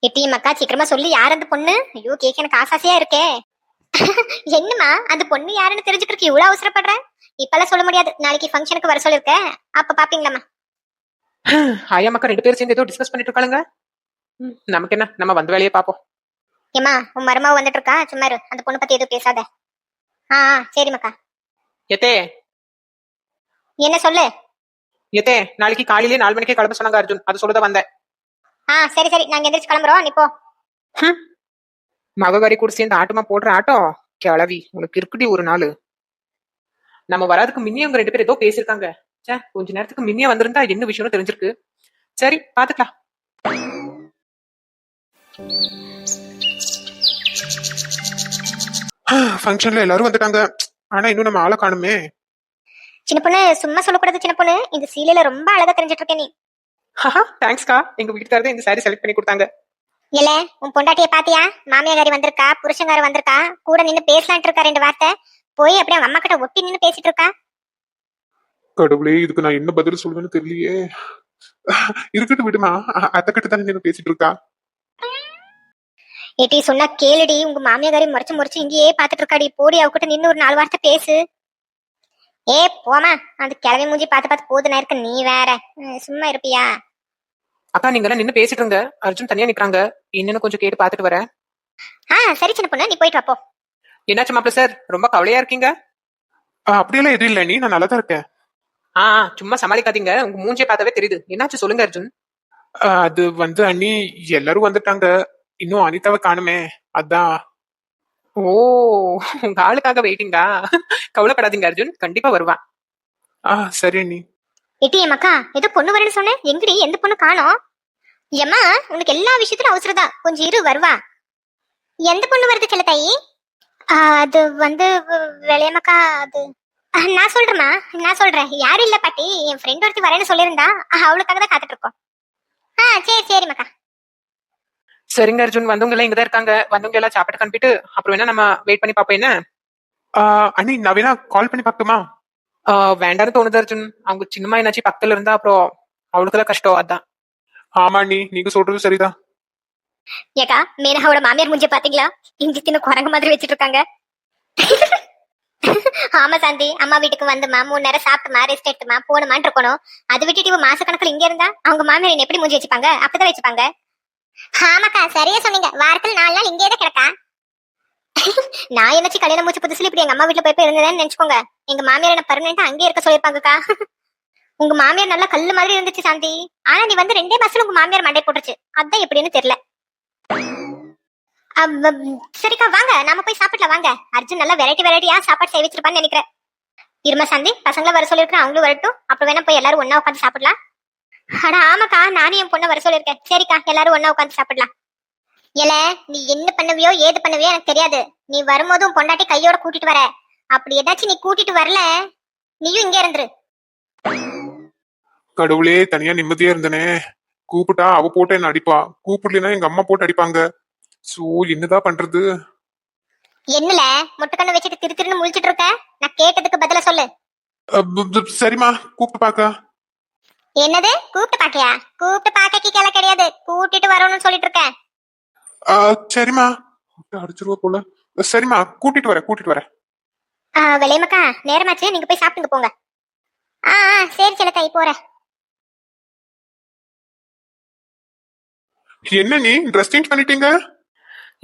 எட்டியும் அக்கா சீக்கிரமா சொல்லி யார் அந்த பொண்ணு? ஐயோ கேக்க எனக்கு ஆசாசியா இருக்கே. என்னம்மா அந்த பொண்ணு யாருன்னு தெரிஞ்சுக்கிறதுக்கு இவ்வளவு அவசரப்படுற? இப்பெல்லாம் சொல்ல முடியாது, நாளைக்கு ஃபங்க்ஷனுக்கு வர சொல்லிருக்கேன், அப்ப பாப்பீங்களாம்மா. ஆயா மக்கா 2 பேரும் சேர்ந்து ஏதோ டிஸ்கஸ் பண்ணிட்டு இருக்காளுங்க. நமக்கு என்ன, நம்ம வந்த வேலையை பாப்போம். ஏமா உன் மருமாவை வந்துட்டு இருக்கா, சும்மா இரு, அந்த பொண்ணு பத்தி எதுவும் பேசாத. சரி மக்கா. எத்தே என்ன சொல்லு. எத்தே நாளைக்கு காலையிலே 4 மணிக்கே கிளம்ப சொன்னாங்க அர்ஜுன், அது சொல்லதான் வந்தேன். சரி சரி, நாங்க எந்திரிச்சு கிளம்புறோம், நீ போ. மகவாரி கூட சேர்ந்து ஆட்டமா போடுற ஆட்டம் கிளவி உனக்கு இருக்குடி ஒரு நாள். நம்ம வராதுக்கு முன்னே அவங்க 2 பேரும் ஏதோ பேசிருக்காங்க. கொஞ்ச நேரத்துக்கு முன்னே வந்திருந்தா என்ன விஷயம்னு தெரிஞ்சிருக்கு. சரி பாத்துக்கலாம். ஃபங்க்ஷன்ல எல்லாரும் வந்துட்டாங்க, ஆனா இன்னும் நம்ம ஆளை காணுமே. சின்ன பொண்ணு சும்மா சொல்லக்கூடாது சின்ன பொண்ணு, இந்த சீலையில ரொம்ப அழகா தெரிஞ்சிட்டு இருக்க நீ. தேங்க்ஸ்கா, எங்க வீட்டுக்காரதான் இந்த சாரி செலக்ட் பண்ணி கொடுத்தாங்க. இல்ல உன் பொண்டாட்டிய பாத்தியா? மாமியாரி வந்திருக்கா, புருஷங்கார வந்திருக்கா, கூட நின்னு பேசலான்ட்டு இருக்கா 2 வார்த்தை. போய் அப்படியே அவங்க அம்மா கிட்ட ஒட்டி நின்னு பேசிட்டு இருக்கா. கடவுளே, இதுக்கு நான் என்ன பதில் சொல்லுவேன்னு தெரியலையே. இருக்கட்டும் விடுமா, அத்தை கிட்ட தானே நின்னு பேசிட்டு இருக்கா. ஏட்டி சொன்னா கேளுடி, உங்க மாமியாரி முறைச்சு முறைச்சு இங்கேயே பாத்துட்டு இருக்காடி, போடி அவகிட்ட நின்னு ஒரு 4 வார்த்தை பேசு. போமா, அந்த கிழமை மூஞ்சி பார்த்து பார்த்து போதுனா இருக்க, நீ வேற சும்மா இருப்பியா? அக்கா நீங்க எல்லாம் நின்னு பேசிட்டு இருங்க, அர்ஜுன் தனியா நிக்கிறாங்க, என்னன்னு கொஞ்சம் கேட்டு பாத்துட்டு வரேன். சரி சின்ன பொண்ணு, நீ போயிட்டு வாப்போ. என்னாச்சு மாப்பிள்ள சார், ரொம்ப கவலையா இருக்கீங்க? அப்படியெல்லாம் எதுவும் இல்லை, நீ நான் நல்லா தான் இருக்கேன். சும்மா சமாளிக்காதீங்க, உங்க மூஞ்சியை பார்த்தாவே தெரியுது. என்னாச்சு சொல்லுங்க அர்ஜுன். அது வந்து அண்ணி எல்லாரும் வந்துட்டாங்க, இன்னும் அனிதாவை காணுமே, அதான். ஓ, உங்க ஆளுக்காக வெயிட்டிங்கா? கவலைப்படாதீங்க அர்ஜுன், கண்டிப்பா வருவான். சரி அண்ணி. எட்டி எம்மக்கா ஏதோ பொண்ணு வரேன்னு சொன்னேன், எங்கடி எந்த பொண்ணு காணோம்? ஏம்மா உனக்கு எல்லா விஷயத்திலும் அவசரதான், கொஞ்சம் இரு வருவா. எந்த பொண்ணு வருது செல்ல தாயி? அது வந்து விளையமக்கா, அது நான் சொல்றேம்மா, நான் சொல்றேன். யாரும் இல்ல பாட்டி, என் ஃப்ரெண்ட் ஒருத்தி வரேன்னு சொல்லியிருந்தா, அவளுக்காக தான் காத்துட்டு இருக்கோம். சரி சரி மக்கா. சரிங்க அர்ஜுன், வந்தவங்க எல்லாம் இங்கதான் இருக்காங்க, வந்தவங்க எல்லாம் சாப்பிட்டு கண்டிப்பிட்டு அப்புறம் வேணா நம்ம வெயிட் பண்ணி பாப்போம். என்ன அண்ணி, நான் வேணா கால் பண்ணி பார்க்கட்டுமா? வேண்டாம்னு தோணுது அர்ஜுன், அவங்க சின்னமா என்னாச்சு பக்கத்துல இருந்தா அப்புறம் அவளுக்குதான் கஷ்டம், அதான். ஆமா அண்ணி, நீங்க சொல்றது சரிதான். ஏக்கா மேனகாவோட மாமியார் மூஞ்சி பாத்தீங்களா? இஞ்சி தின்னு குரங்கு மாதிரி வச்சிட்டு இருக்காங்க. ஆமா சாந்தி, அம்மா வீட்டுக்கு வந்துமா 3 நேரம் சாப்பிட்டுமா ரெஸ்ட் எடுத்துமா போணுமான் இருக்கணும். அது விட்டுட்டு இவ மாச கணக்குல இங்க இருந்தா அவங்க மாமியார் எப்படி மூஞ்சி வச்சுப்பாங்க? அப்பதான் வச்சுப்பாங்க. ஆமாக்கா சரியா சொன்னீங்க, வாரத்துல 4 நாள் இங்கே தான் கிடக்கா. நான் என்னச்சு கல்யாணம் மூச்சு புதுசுல இப்படி எங்க அம்மா வீட்டுல போய் இருந்தேன்னு நினைச்சுக்கோங்க, எங்க மாமியார் என்ன பர்மனெண்டா அங்கே இருக்க சொல்லிருப்பாங்கக்கா. உங்க மாமியார் நல்லா கல்லு மாதிரி இருந்துச்சு சாந்தி, ஆனா நீ வந்து 2 மாசத்துல உங்க மாமியார் மண்டை போட்டுருச்சு, அதான் எப்படின்னு தெரியல. சரிக்கா வாங்க நாம போய் சாப்பிடலாம் வாங்க. அர்ஜுன் நல்லா வெரைட்டியா சாப்பாடு செய்ய வச்சிருப்பான்னு நினைக்கிறேன். இருமா சாந்தி, பசங்கள வர சொல்லிருக்கேன், அவங்களும் வரட்டும், அப்புறம் வேணா போய் எல்லாரும் ஒன்னா உட்காந்து சாப்பிடலாம். அட ஆமாக்கா, நானும் என் பொண்ணை வர சொல்லிருக்கேன். சரிக்கா எல்லாரும் ஒன்னா உட்காந்து சாப்பிடலாம். ஏல நீ என்ன பண்ணுவியோ ஏது பண்ணுவியோ எனக்கு தெரியாது, நீ வரும்போதும் பொண்டாட்டி கையோட கூட்டிட்டு வர. அப்படி ஏதாச்சும் நீ கூட்டிட்டு வரல, நீயும் இங்கே இருந்துரு. கடவுளே, தனியா நிம்மதியா இருந்தனே. கூப்பிட்டா அவ போட்டு என்ன அடிப்பா, கூப்பிடலன்னா எங்க அம்மா போட்டு அடிப்பாங்க. சோ என்னதான் பண்றது? என்னல முட்டைக்கண்ணு வச்சுட்டு திரு திருன்னு முழிச்சிட்டு இருக்க? நான் கேட்டதுக்கு பதில சொல்லு. சரிம்மா, கூப்பிட்டு பாக்க. என்னது கூப்பிட்டு பாக்கையா? கூப்பிட்டு பாக்கி கேள கிடையாது, கூட்டிட்டு வரணும்னு சொல்லிட்டு இருக்கேன். சரிம்மா, அடிச்சிருவா போல. சரிம்மா, கூட்டிட்டு வரேன். விளையமக்கா நேரமாச்சு, நீங்க போய் சாப்பிட்டுங்க போங்க. சரி செல்லத்தாய் போறேன். என்ன நீ ட்ரெஸ் சேஞ்ச் பண்ணிட்டீங்க?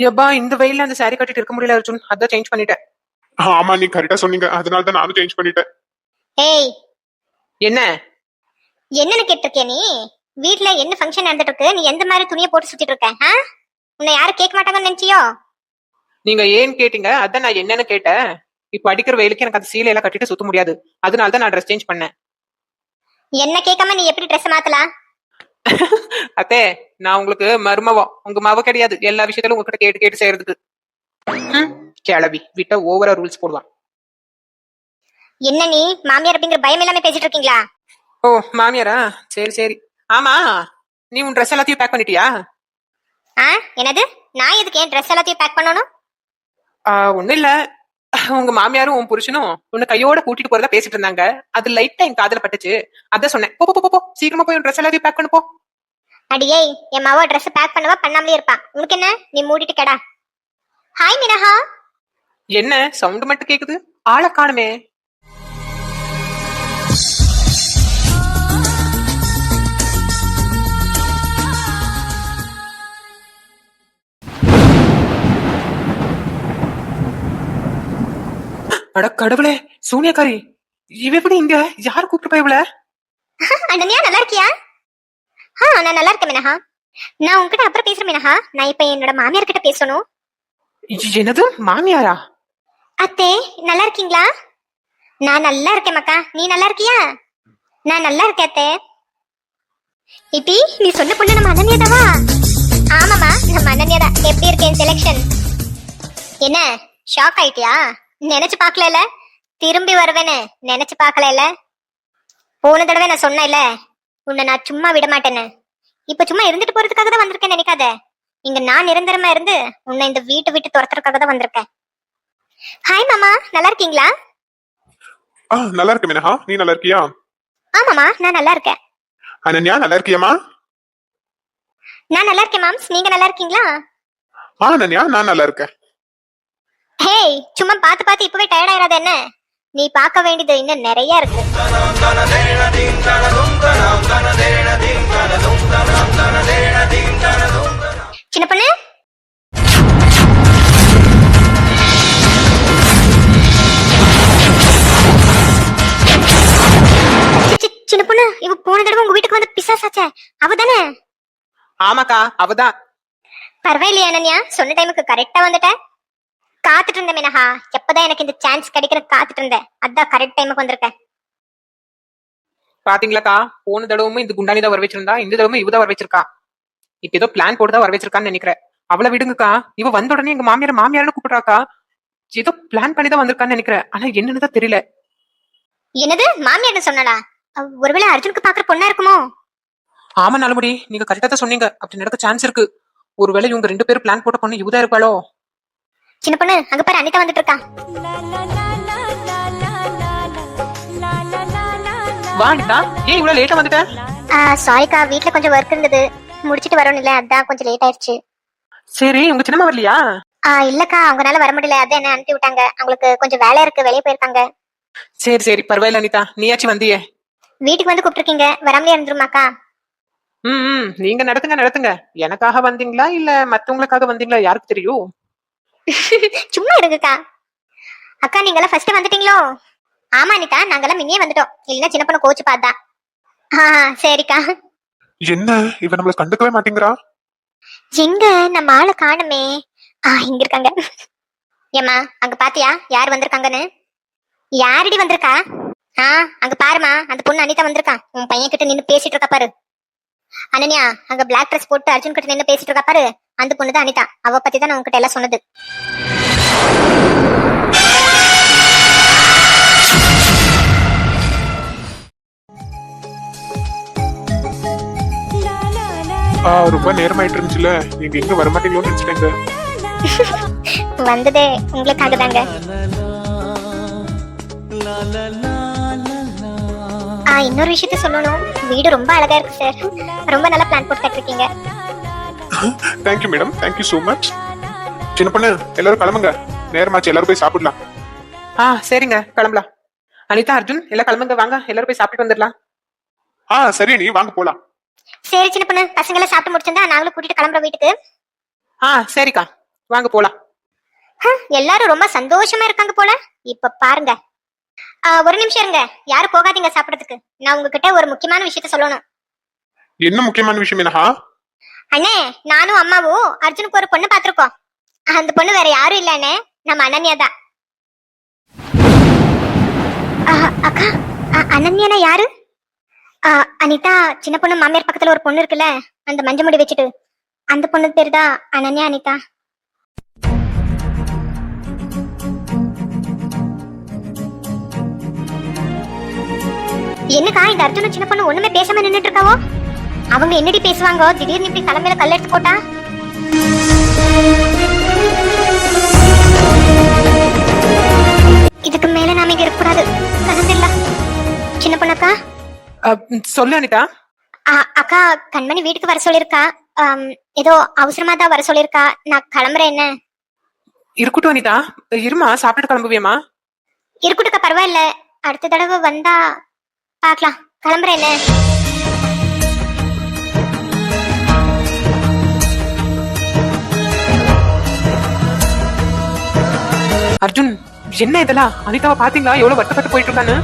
எப்பா இந்த வெயில்ல அந்த சாரி கட்டிட்டு இருக்க முடியல அர்ஜுன், அதான் சேஞ்ச் பண்ணிட்டேன். ஆமா, நீ கரெக்டா சொன்னீங்க, அதனால தான் நானும் சேஞ்ச் பண்ணிட்டேன். ஏய் என்ன என்னன்னு கேட்டிருக்கே நீ? வீட்டுல என்ன ஃபங்க்ஷன் நடந்துட்டு இருக்கு, நீ எந்த மாதிரி துணியை போட்டு சுத்திட்டு இருக்க? உன்னை யாரும் கேட்க மாட்டாங்கன்னு நினைச்சியோ? நீங்க ஏன் கேட்டீங்க, அதான் நான் என்னன்னு கேட்டேன். இப்ப அடிக்கிற வெயிலுக்கு எனக்கு அந்த சீலையெல்லாம் கட்டிட்டு சுத்த முடியாது, அதனால தான் நான் ட்ரெஸ் சேஞ்ச் பண்ணேன். என்ன கேட்காம நீ எப்படி ட்ரெஸ் மாத்தலாம்? அத்தே நான் உங்களுக்கு மருமவம், உங்க மவ கிடையாது, எல்லா விஷயத்திலும் உங்ககிட்ட கேட்டு கேட்டு செய்யறதுக்கு. கிளவி விட்ட ஓவரா ரூல்ஸ் போடுவான். என்ன நீ மாமியார் அப்படிங்கிற பயம் எல்லாமே பேசிட்டு இருக்கீங்களா? ஓ மாமியாரா, சரி சரி. ஆமா, நீ உன் ட்ரெஸ் எல்லாத்தையும் பேக் பண்ணிட்டியா? என்னது, நான் எதுக்கு என் ட்ரெஸ் எல்லாத்தையும் பேக் பண்ணணும்? ஒண்ணும் இல்ல, உங்க மாமியாரும் உன் புருஷனும் உன்னை கையோட கூட்டிட்டு போறதா பேசிட்டு இருந்தாங்க, அது லைட்டா என் காதுல பட்டுச்சு, அதான் சொன்னேன். போ போ போ, சீக்கிரமா போய் உன் ட்ரெஸ் எல்லாத்தையும் பேக் பண்ணு போ. அடியே என் மாவோ ட்ரெஸ் பேக் பண்ணவா பண்ணாமலே இருப்பா. உனக்கு என்ன, நீ மூடிட்டு கடா. ஹாய் மினஹா. என்ன சவுண்ட் மட்டும் கேக்குது, ஆளை காணுமே. அட கடவுளே, சூனியக்காரி இவ எப்படி இங்க? யார் கூப்பிட்டு இவள? அனன்யா நல்லா இருக்கியா? நான் நல்லா இருக்கேன் மினஹா. நான் உன்கிட்ட அப்புறம் பேசுறேன் மினஹா. நான் இப்ப என்னோட மாமியார் கிட்ட பேசணும். என்னது மாமியாரா? அத்தே நல்லா இருக்கீங்களா? நான் நல்லா இருக்கேன் மக்கா, நீ நல்லா இருக்கியா? நான் நல்லா இருக்கேன் அத்தே. இட்டி நீ சொன்ன பொண்ணு நம்ம அனன்யாதாவா? ஆமாமா, நம்ம அனன்யாதா. எப்படி இருக்கேன் செலக்ஷன்? என்ன ஷாக் ஆயிட்டியா? நினைச்சு பாக்கல, திரும்பி வருவேன்னு நினைச்சு பாக்கல. போன தடவை நான் சொன்னேன்ல உன்னை நான் சும்மா விட மாட்டேன்னு. இப்ப சும்மா இருந்துட்டு போறதுக்காக தான் வந்திருக்கேன் நினைக்காத. இங்க நான் நிரந்தரமா இருந்து உன்னை இந்த வீட்டை விட்டு துரத்துறதுக்காக தான் வந்திருக்கேன். ஹாய் மாமா, நல்லா இருக்கீங்களா? நல்லா இருக்கு மினஹா, நீ நல்லா இருக்கியா? ஆமாமா, நான் நல்லா இருக்கேன். அனன்யா நல்லா இருக்கியாமா? நான் நல்லா இருக்கேன் மாம்ஸ், நீங்க நல்லா இருக்கீங்களா? அனன்யா நான் நல்லா இருக்கேன். ஹேய், சும்மா பார்த்து பார்த்து இப்பவே டயர்ட் ஆயிராத என்ன? நீ பார்க்க வேண்டியது இன்னும் நிறைய இருக்கு. சின்ன பொண்ணு, சின்ன பொண்ணு, இவ போன தடவை உங்க வீட்டுக்கு வந்து பிசாசாச்சே அவதானே? ஆமாக்கா அவதான். பரவாயில்லையா அனன்யா, சொன்ன டைமுக்கு கரெக்டா வந்துட்ட. காத்துட்டு இருந்தேன் மினஹா, எப்பதான் எனக்கு இந்த சான்ஸ் கிடைக்கிற காத்துட்டு இருந்தேன். அதான் கரெக்ட் டைமுக்கு வந்திருக்கேன். பாத்தீங்களாக்கா, போன தடவும் இந்த குண்டானி தான் வர வச்சிருந்தா, இந்த தடவை இவதான் வர வச்சிருக்கா. இப்ப ஏதோ பிளான் போட்டு தான் வர வச்சிருக்கான்னு நினைக்கிறேன். அவளை விடுங்கக்கா, இவ வந்த உடனே எங்க மாமியார்னு கூப்பிடுறாக்கா. ஏதோ பிளான் பண்ணி தான் வந்திருக்கான்னு நினைக்கிறேன். ஆனா என்னன்னு தான் தெரியல. என்னது மாமியார்னு சொன்னாளா? ஒருவேளை அர்ஜுனுக்கு பாக்குற பொண்ணா இருக்குமோ? ஆமா நல்லபடி, நீங்க கரெக்டா தான் சொன்னீங்க. அப்படி நடக்க சான்ஸ் இருக்கு. ஒருவேளை இவங்க 2 பேரும் பிளான் போட்ட பொண்ணு இவதான் இருப்பாளோ? சின்ன பொண்ணு, அங்க பாரு அனிதா வந்துட்டு இருக்கா. வா அனிதா, ஏன் இவ்வளவு லேட்டா வந்துட்ட? சாரிக்கா, வீட்ல கொஞ்சம் ஒர்க் இருந்தது, முடிச்சிட்டு வரணும் இல்ல, அதான் கொஞ்சம் லேட் ஆயிடுச்சு. சரி, உங்க சின்னம்மா வரலையா? இல்லக்கா, அவங்களால வர முடியல, அதான் என்ன அனுப்பி விட்டாங்க. அவங்களுக்கு கொஞ்சம் வேலை இருக்கு, வெளியே போயிருக்காங்க. சரி சரி, பரவாயில்ல அனிதா, நீயாச்சும் வந்தியே. வீட்டுக்கு வந்து கூப்பிட்டுருக்கீங்க, வராமலே இருந்துருமாக்கா? நீங்க நடத்துங்க. எனக்காக வந்தீங்களா இல்ல மத்தவங்களுக்காக வந்தீங்களா யாருக்கு தெரியும்? சும்மா இருங்கக்கா. அக்கா, நீங்கெல்லாம் ஃபர்ஸ்ட் வந்துட்டீங்களோ? ஆமா அனிதா, நாங்கெல்லாம் முன்னே வந்துட்டோம். இல்லைன்னா சின்ன பொண்ணு கோச்சு பார்த்தா. சரிக்கா. என்ன இவ நம்மள கண்டுக்கவே மாட்டேங்கிறா? எங்க நம்ம ஆளை காணுமே. இங்க இருக்காங்க. ஏமா, அங்க பாத்தியா யார் வந்திருக்காங்கன்னு? யாரடி வந்திருக்கா? அங்க பாருமா, அந்த பொண்ணு அனிதா வந்திருக்கா. உன் பையன் கிட்ட நின்னு பேசிட்டு இருக்கா பாரு. அனன்யா, அங்க பிளாக் ட்ரெஸ் போட்டு அர்ஜுன் கிட்ட நின்னு பேசிட்டு இருக்கா பாரு, அந்த பொண்ணு தான் அனிதா. அவ பத்தி தான் நான் உங்ககிட்ட எல்லாம் சொன்னது. ரொம்ப நேரமாயிட்டு இருந்துச்சுல, நீங்க எங்க வரமாட்டீங்களோன்னு நினைச்சிட்டேங்க. வந்ததே உங்களுக்காக தாங்க. இன்னொரு விஷயத்த சொல்லணும், வீடு ரொம்ப அழகா இருக்கு சார். ரொம்ப நல்லா பிளான் போட்டு கட்டிருக்கீங்க. Thank you madam, thank you so much. சின்ன பொண்ணு, எல்லாரும் கிளம்புங்க, நேரமாச்சு, எல்லாரும் போய் சாப்பிடலாம். சரிங்க, கிளம்பலாம். அனிதா, அர்ஜுன் எல்லாம் கிளம்புங்க, வாங்க எல்லாரும் போய் சாப்பிட்டு வந்துடலாம். சரி, நீ வாங்க போலாம். சரி சின்ன பொண்ணு, பசங்க எல்லாம் சாப்பிட்டு முடிச்சிருந்தா நாங்களும் கூட்டிட்டு கிளம்புற வீட்டுக்கு. சரிக்கா, வாங்க போலாம். எல்லாரும் ரொம்ப சந்தோஷமா இருக்காங்க போல. இப்ப பாருங்க, ஒரு நிமிஷம் இருங்க, யாரும் போகாதீங்க சாப்பிடறதுக்கு. நான் உங்ககிட்ட ஒரு முக்கியமான விஷயத்த சொல்லணும். என்ன முக்கியமான விஷயம் என்னஹா? அண்ணே, நானும் அம்மாவும் அர்ஜுனுக்கு ஒரு பொண்ணு பாத்திருக்கோம். அந்த பொண்ணு வேற யாரும் இல்ல அண்ணே, நம்ம அனன்யா தான். அக்கா, அனன்யானா யாரு? அனிதா, சின்ன பொண்ணு மாமியார் பக்கத்துல ஒரு பொண்ணு இருக்குல்ல, அந்த மஞ்சள் முடி வச்சுட்டு, அந்த பொண்ணு பேரு தான் அனன்யா. அனிதா என்னக்கா, இந்த அர்ஜுனும் சின்ன பொண்ணு ஒண்ணுமே பேசாம நின்னுட்டு இருக்காவோ? அவங்க என்னடி பேசுவாங்க, திடீர்னு இப்படி தலைமையில கல் எடுத்து போட்டா? இதுக்கு மேல நாம இங்க இருக்கக்கூடாது. கலந்துடலாம். சின்ன பொண்ணக்கா. சொல்லு அனிதா. அக்கா கண்மணி வீட்டுக்கு வர சொல்லிருக்கா. ஏதோ அவசரமா தான் வர சொல்லிருக்கா. நான் கிளம்புறேன். என்ன இருக்கட்டும் அனிதா, இருமா சாப்பிட்டு கிளம்புவியம்மா. இருக்கட்டும்க்கா, பரவாயில்ல. அடுத்த தடவை வந்தா பாக்கலாம். கிளம்புறேன். என்ன அர்ஜுன், என்ன இதெல்லாம்? அனிதாவை பாத்தீங்களா எவ்வளவு வருத்தப்பட்டு போயிட்டு இருக்கான்னு?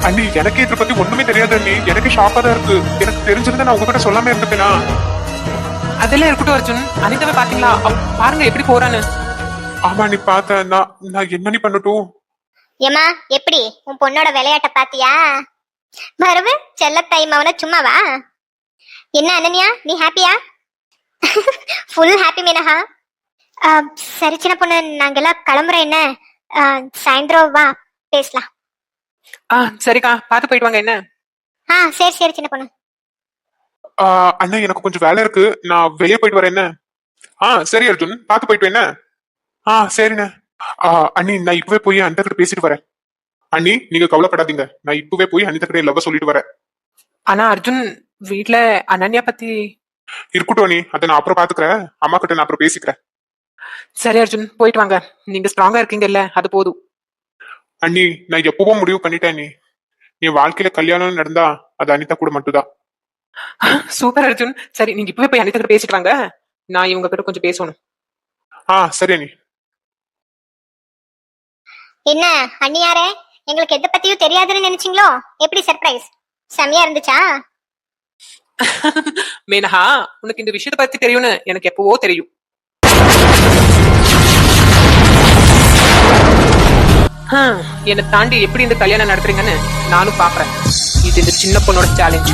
அண்ணி எனக்கு இதை பத்தி ஒண்ணுமே தெரியாது அண்ணி. எனக்கு ஷாக்கா தான் இருக்கு. எனக்கு தெரிஞ்சிருந்தா நான் உங்ககிட்ட சொல்லாம இருந்துட்டேனா? அதெல்லாம் இருக்கட்டும் அர்ஜுன், அனிதாவை பாத்தீங்களா? பாருங்க எப்படி போறான்னு. ஆமா நீ பார்த்தேன். நான் என்ன நீ பண்ணட்டும்? ஏமா எப்படி உன் பொண்ணோட விளையாட்ட பாத்தியா? மறுவு செல்லத்தாய் மவன சும்மாவா? என்ன அனன்யா, நீ ஹாப்பியா? ஃபுல் ஹாப்பி மீனஹா. சரி சின்ன பொண்ணு, நாங்கெல்லாம் கிளம்புறோம். என்ன சாயந்தரம் வா பேசலாம். சரிக்கா, பாத்து போயிட்டு வாங்க. என்ன சரி சரி சின்ன பொண்ணு. அண்ணா எனக்கு கொஞ்சம் வேலை இருக்கு. நான் வெளியே போயிட்டு வரேன். என்ன சரி அர்ஜுன், பார்த்து போயிட்டு என்ன. சரிண்ணே. அண்ணி நான் இப்பவே போய் அனிதா கிட்ட பேசிட்டு வரேன். அண்ணி நீங்க கவலைப்படாதீங்க. நான் இப்பவே போய் அனிதா கிட்ட லவ் சொல்லிட்டு வரேன். ஆனா அர்ஜுன், வீட்ல அனன்யா பத்தி. இருக்கட்டும் அண்ணி, அதை நான் அப்புறம் பாத்துக்கிறேன். அம்மா கிட்ட நான் அப்புறம் பேசிக்கிறேன். சரி அர்ஜுன், போயிட்டு வாங்க. நீங்க ஸ்ட்ராங்கா இருக்கீங்கல்ல, அது போதும். அண்ணி நான் எப்பவும் முடிவு பண்ணிட்டேன். அண்ணி என் வாழ்க்கையில கல்யாணம் நடந்தா அது அனிதா கூட மட்டும்தான். சூப்பர் அர்ஜுன். சரி, நீங்க இப்பவே போய் அனிதா கிட்ட பேசிட்டு வாங்க. நான் இவங்க கிட்ட கொஞ்சம் பேசணும். சரி அண்ணி. என்ன அண்ணியாரே, எங்களுக்கு எதை பத்தியும் தெரியாதுன்னு நினைச்சீங்களோ? எப்படி சர்ப்ரைஸ்? செமையா இருந்துச்சா? மேனஹா, உனக்கு இந்த விஷயத்தை பத்தி தெரியும்னு எனக்கு எப்பவோ தெரியும். என்னை தாண்டி எப்படி இந்த கல்யாணம் நடத்துறீங்கன்னு நானும் பாக்குறேன். இது இந்த சின்ன பொண்ணோட சேலஞ்ச்.